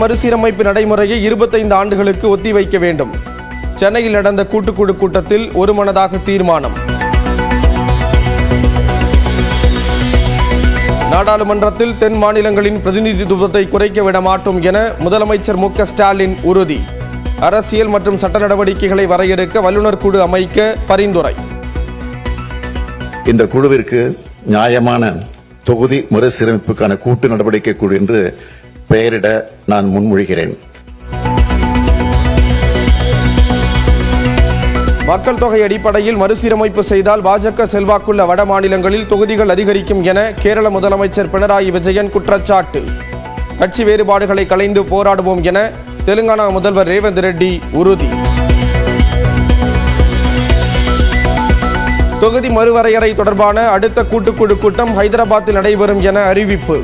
மறுசீரமைப்பு நடைமுறையை 25 ஆண்டுகளுக்கு ஒத்திவைக்க வேண்டும். சென்னையில் நடந்த கூட்டுக்குழு கூட்டத்தில் ஒருமனதாக தீர்மானம். நாடாளுமன்றத்தில் தென் மாநிலங்களின் பிரதிநிதித்துவத்தை குறைக்க விட மாட்டோம் என முதலமைச்சர் மு.க. ஸ்டாலின் உறுதி. அரசியல் மற்றும் சட்ட நடவடிக்கைகளை வரையறுக்க வல்லுநர் குழு அமைக்க பரிந்துரை. இந்த குழுவிற்கு நியாயமான தொகுதி மறுசீரமைப்புக்கான கூட்டு நடவடிக்கை குழு என்று பெயரிட நான் முன்மொழிகிறேன். மக்கள் தொகை அடிப்படையில் மறுசீரமைப்பு செய்தால் பாஜக செல்வாக்குள்ள வட மாநிலங்களில் தொகுதிகள் அதிகரிக்கும் என கேரள முதலமைச்சர் பினராயி விஜயன் குற்றச்சாட்டு. கட்சி வேறுபாடுகளை களைந்து போராடுவோம் என தெலுங்கானா முதல்வர் ரேவந்த் ரெட்டி உறுதி. தொகுதி மறுவரையறை தொடர்பான அடுத்த கூட்டுக்குழு கூட்டம் ஹைதராபாத்தில் நடைபெறும் என அறிவிப்பு.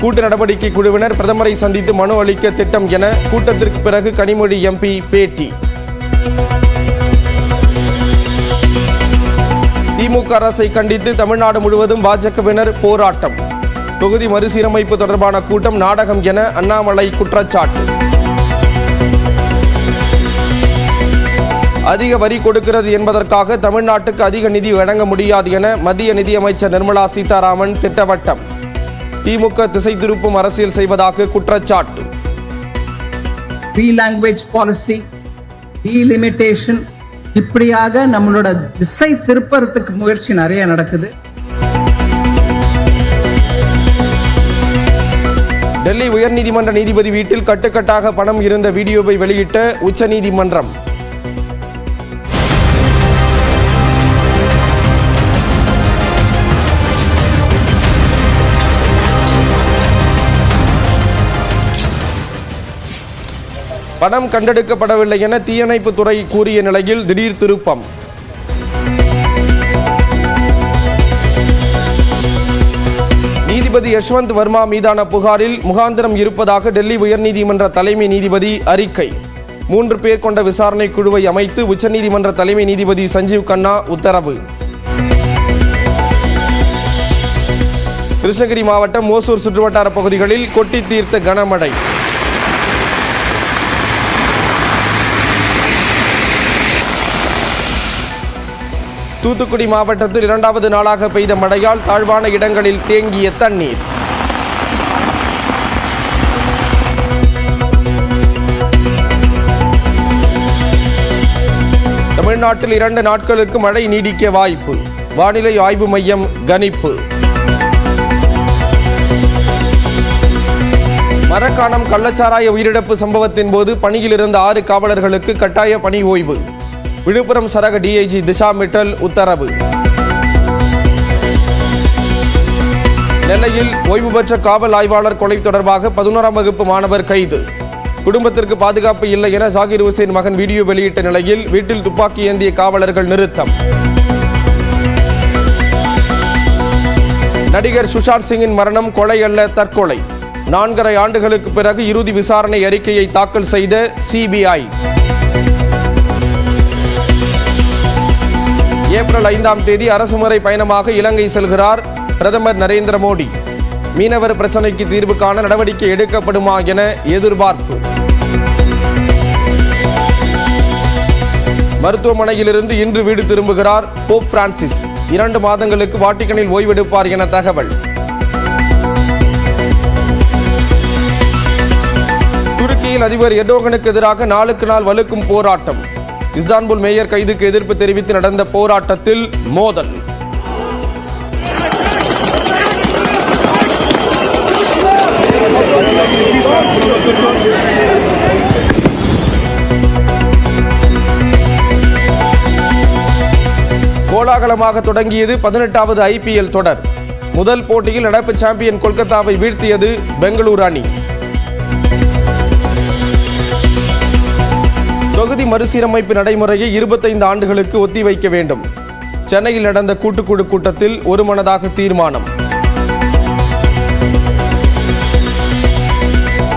கூட்டு நடவடிக்கை குழுவினர் பிரதமரை சந்தித்து மனு அளிக்க திட்டம் என கூட்டத்திற்கு பிறகு கனிமொழி எம்பி பேட்டி. திமுக அரசை கண்டித்து தமிழ்நாடு முழுவதும் பாஜகவினர் போராட்டம். தொகுதி மறுசீரமைப்பு தொடர்பான கூட்டம் நாடகம் என அண்ணாமலை குற்றச்சாட்டு. அதிக வரி கொடுக்கிறது என்பதற்காக தமிழ்நாட்டுக்கு அதிக நிதி வழங்க முடியாது என மத்திய நிதியமைச்சர் நிர்மலா சீதாராமன் திட்டவட்டம். திமுக திசை திருப்பும் அரசியல் செய்வதாக குற்றச்சாட்டு. லாங்குவேஜ் பாலிசி, டீலிமிட்டேஷன், இப்படியாக நம்மளோட திசை திருப்பறதுக்கு முயற்சி நிறைய நடக்குது. டெல்லி உயர்நீதிமன்ற நீதிபதி வீட்டில் கட்டுக்கட்டாக பணம் இருந்த வீடியோவை வெளியிட்ட உச்சநீதிமன்றம். பணம் கண்டெடுக்கப்படவில்லை என தீயணைப்புத் துறை கூறிய நிலையில் திடீர் திருப்பம். நீதிபதி யஷ்வந்த் வர்மா மீதான புகாரில் முகாந்திரம் இருப்பதாக டெல்லி உயர்நீதிமன்ற தலைமை நீதிபதி அறிக்கை. 3 பேர் கொண்ட விசாரணை குழுவை அமைத்து உச்சநீதிமன்ற தலைமை நீதிபதி சஞ்சீவ் கண்ணா உத்தரவு. கிருஷ்ணகிரி மாவட்டம் ஓசூர் சுற்றுவட்டார பகுதிகளில் கொட்டி தீர்த்த கனமழை. தூத்துக்குடி மாவட்டத்தில் 2வது நாளாக பெய்த மழையால் தாழ்வான இடங்களில் தேங்கிய தண்ணீர். தமிழ்நாட்டில் 2 நாட்களுக்கு மழை நீடிக்க வாய்ப்பு. வானிலை ஆய்வு மையம் கணிப்பு. மரக்காணம் கள்ளச்சாராய உயிரிழப்பு சம்பவத்தின் போது பணியில் இருந்த 6 காவலர்களுக்கு கட்டாய பணி ஓய்வு. விழுப்புரம் சரக டிஐஜி திஷா மிட்டல் உத்தரவு. நெல்லையில் ஓய்வு பெற்ற காவல் ஆய்வாளர் கொலை தொடர்பாக 11ஆம் வகுப்பு மாணவர் கைது. குடும்பத்திற்கு பாதுகாப்பு இல்லை என ஜாகிர் ஹுசேன் மகன் வீடியோ வெளியிட்ட நிலையில் வீட்டில் துப்பாக்கி ஏந்திய காவலர்கள் நிறுத்தம். நடிகர் சுஷாந்த் சிங்கின் மரணம் கொலை அல்ல, தற்கொலை. 4.5 ஆண்டுகளுக்கு பிறகு இறுதி விசாரணை அறிக்கையை தாக்கல் செய்த சிபிஐ. ஏப்ரல் 5ஆம் தேதி அரசுமுறை பயணமாக இலங்கை செல்கிறார் பிரதமர் நரேந்திர மோடி. மீனவர் பிரச்சினைக்கு தீர்வு காண நடவடிக்கை எடுக்கப்படுமா என எதிர்பார்ப்பு. மருத்துவமனையிலிருந்து இன்று வீடு திரும்புகிறார் போப் பிரான்சிஸ். 2 மாதங்களுக்கு வாட்டிகனில் ஓய்வெடுப்பார் என தகவல். துருக்கியில் அதிபர் எர்டோகனுக்கு எதிராக நாளுக்கு நாள் வலுக்கும் போராட்டம். இஸ்தான்புல் மேயர் கைதுக்கு எதிர்ப்பு தெரிவித்து நடந்த போராட்டத்தில் மோதல். கோலாகலமாக தொடங்கியது 18வது IPL தொடர். முதல் போட்டியில் நடப்பு சாம்பியன் கொல்கத்தாவை வீழ்த்தியது பெங்களூரு அணி. தொகுதி மறுசீரமைப்பு நடைமுறையை 25 ஆண்டுகளுக்கு ஒத்திவைக்க வேண்டும். சென்னையில் நடந்த கூட்டுக்குழு கூட்டத்தில் ஒருமனதாக தீர்மானம்.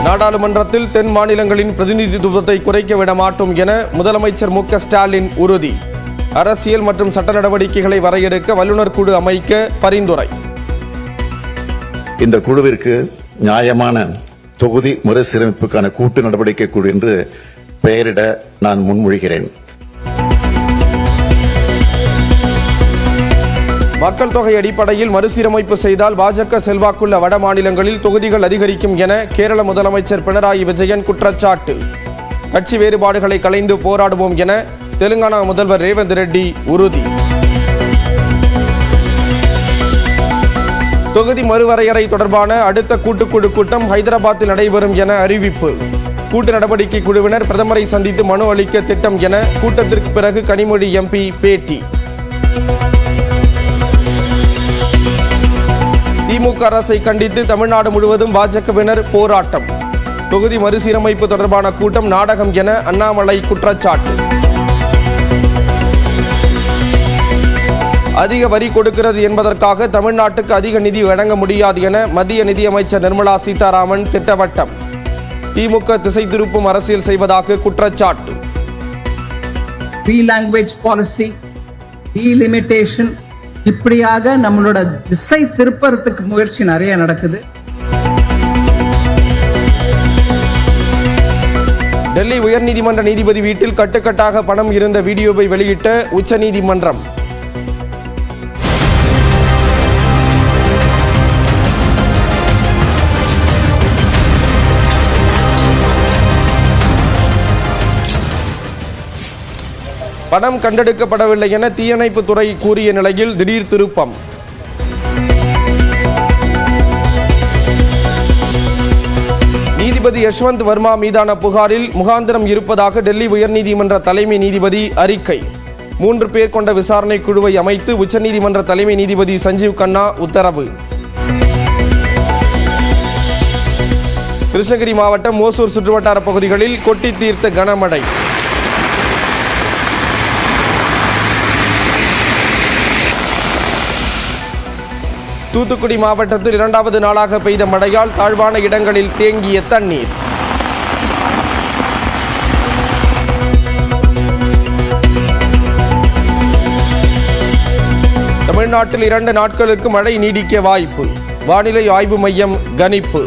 நாடாளுமன்றத்தில் தென் மாநிலங்களின் பிரதிநிதித்துவத்தை குறைக்க விட மாட்டோம் என முதலமைச்சர் மு.க. ஸ்டாலின் உறுதி. அரசியல் மற்றும் சட்ட நடவடிக்கைகளை வரையறுக்க வல்லுநர் குழு அமைக்க பரிந்துரை. இந்த குழுவிற்கு நியாயமான தொகுதி மறுசீரமைப்புக்கான கூட்டு நடவடிக்கை குழு என்று பெயரிட நான் முன்மொழிகிறேன். மக்கள் தொகை அடிப்படையில் மறுசீரமைப்பு செய்தால் பாஜக செல்வாக்குள்ள வட மாநிலங்களில் தொகுதிகள் அதிகரிக்கும் என கேரள முதலமைச்சர் பினராயி விஜயன் குற்றச்சாட்டு. கட்சி வேறுபாடுகளை களைந்து போராடுவோம் என தெலுங்கானா முதல்வர் ரேவந்த் ரெட்டி உறுதி. தொகுதி மறுவரையறை தொடர்பான அடுத்த கூட்டுக்குழு கூட்டம் ஹைதராபாத்தில் நடைபெறும் என அறிவிப்பு. கூட்டு நடவடிக்கை குழுவினர் பிரதமரை சந்தித்து மனு அளிக்க திட்டம் என கூட்டத்திற்கு பிறகு கனிமொழி எம்பி பேட்டி. திமுக அரசை கண்டித்து தமிழ்நாடு முழுவதும் பாஜகவினர் போராட்டம். தொகுதி மறுசீரமைப்பு தொடர்பான கூட்டம் நாடகம் என அண்ணாமலை குற்றச்சாட்டு. அதிக வரி கொடுக்கிறது என்பதற்காக தமிழ்நாட்டுக்கு அதிக நிதி வழங்க முடியாது என மத்திய நிதியமைச்சர் நிர்மலா சீதாராமன் திட்டவட்டம். திமுக திசை திருப்பும் அரசியல் செய்வதாக குற்றச்சாட்டு. லாங்குவேஜ் பாலிசி, டீலிமிட்டேஷன், இப்படியாக நம்மளோட திசை திருப்பறதுக்கு முயற்சி நிறைய நடக்குது. டெல்லி உயர்நீதிமன்ற நீதிபதி வீட்டில் கட்டுக்கட்டாக பணம் இருந்த வீடியோவை வெளியிட்ட உச்சநீதிமன்றம். பணம் கண்டெடுக்கப்படவில்லை என தீயணைப்பு துறை கூறிய நிலையில் திடீர் திருப்பம். நீதிபதி யஷ்வந்த் வர்மா மீதான புகாரில் முகாந்திரம் இருப்பதாக டெல்லி உயர்நீதிமன்ற தலைமை நீதிபதி அறிக்கை. 3 பேர் கொண்ட விசாரணை குழுவை அமைத்து உச்சநீதிமன்ற தலைமை நீதிபதி சஞ்சீவ் கண்ணா உத்தரவு. கிருஷ்ணகிரி மாவட்டம் ஓசூர் சுற்றுவட்டார பகுதிகளில் கொட்டி தீர்த்த கனமழை. தூத்துக்குடி மாவட்டத்தில் 2வது நாளாக பெய்த மழையால் தாழ்வான இடங்களில் தேங்கிய தண்ணீர். தமிழ்நாட்டில் 2 நாட்களுக்கு மழை நீடிக்க வாய்ப்பு. வானிலை ஆய்வு மையம் கணிப்பு.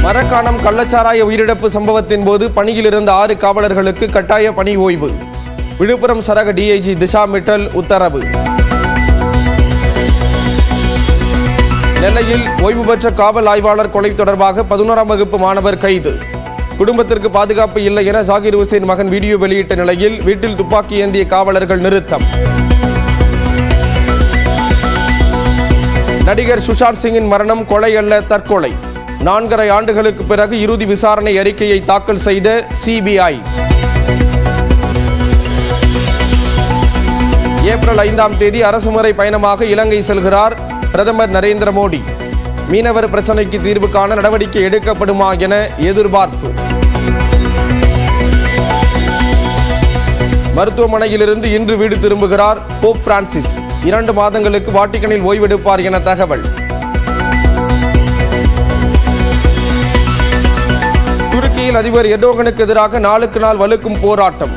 மரக்காணம் கள்ளச்சாராய உயிரிழப்பு சம்பவத்தின் போது பணியில் இருந்த 6 காவலர்களுக்கு கட்டாய பணி ஓய்வு. விழுப்புரம் சரக டிஐஜி திஷா மிட்டல் உத்தரவு. நெல்லையில் ஓய்வு பெற்ற காவல் ஆய்வாளர் கொலை தொடர்பாக 11ஆம் வகுப்பு மாணவர் கைது. குடும்பத்திற்கு பாதுகாப்பு இல்லை என ஜாகிர் ஹுசேன் மகன் வீடியோ வெளியிட்ட நிலையில் வீட்டில் துப்பாக்கி ஏந்திய காவலர்கள் நிறுத்தம். நடிகர் சுஷாந்த் சிங்கின் மரணம் கொலை அல்ல, தற்கொலை. 4.5 ஆண்டுகளுக்கு பிறகு இறுதி விசாரணை அறிக்கையை தாக்கல் செய்த சிபிஐ. ஏப்ரல் 5ஆம் தேதி அரசுமுறை பயணமாக இலங்கை செல்கிறார் பிரதமர் நரேந்திர மோடி. மீனவர் பிரச்சினைக்கு தீர்வு காண நடவடிக்கை எடுக்கப்படுமா என எதிர்பார்ப்பு. மருத்துவமனையிலிருந்து இன்று வீடு திரும்புகிறார் போப் பிரான்சிஸ். 2 மாதங்களுக்கு வாட்டிகனில் ஓய்வெடுப்பார் என தகவல். துருக்கியில் அதிபர் எர்டோகனுக்கு எதிராக நாளுக்கு நாள் வலுக்கும் போராட்டம்.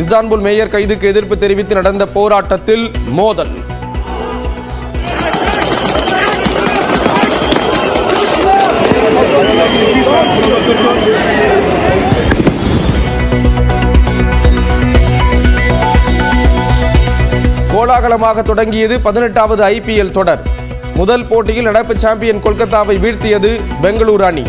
இஸ்தான்புல் மேயர் கைதுக்கு எதிர்ப்பு தெரிவித்து நடந்த போராட்டத்தில் மோதல். கோலாகலமாக தொடங்கியது 18வது IPL தொடர். முதல் போட்டியில் நடப்பு சாம்பியன் கொல்கத்தாவை வீழ்த்தியது பெங்களூரு அணி.